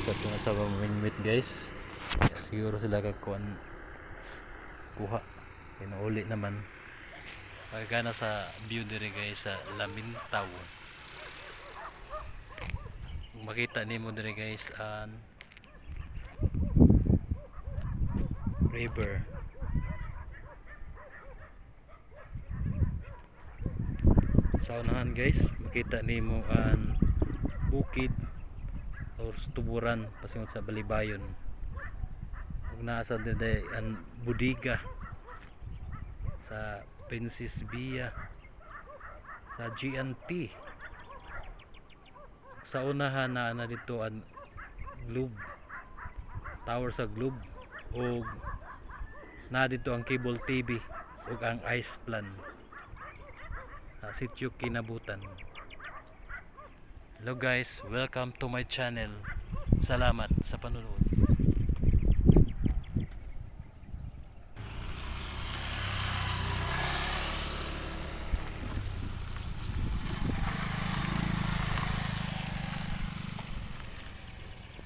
guys at yung asawa mamingwit guys. Siguro sila kakuan kuha pinuuli naman pagana sa view dire guys sa Lamintaw. Kung makita nimo dire guys an river. Sa unahan guys makita nimo an bukid or tuburan pasingon sa Balibayon. Ug naa sa dire an budiga sa Princess Bia sa GNT. Sa unahan na dito ang Globe Tower sa Globe ug na dito ang cable TV ug ang ice plan sa Sitio Kinabutan. Hello guys, welcome to my channel. Salamat sa panonood.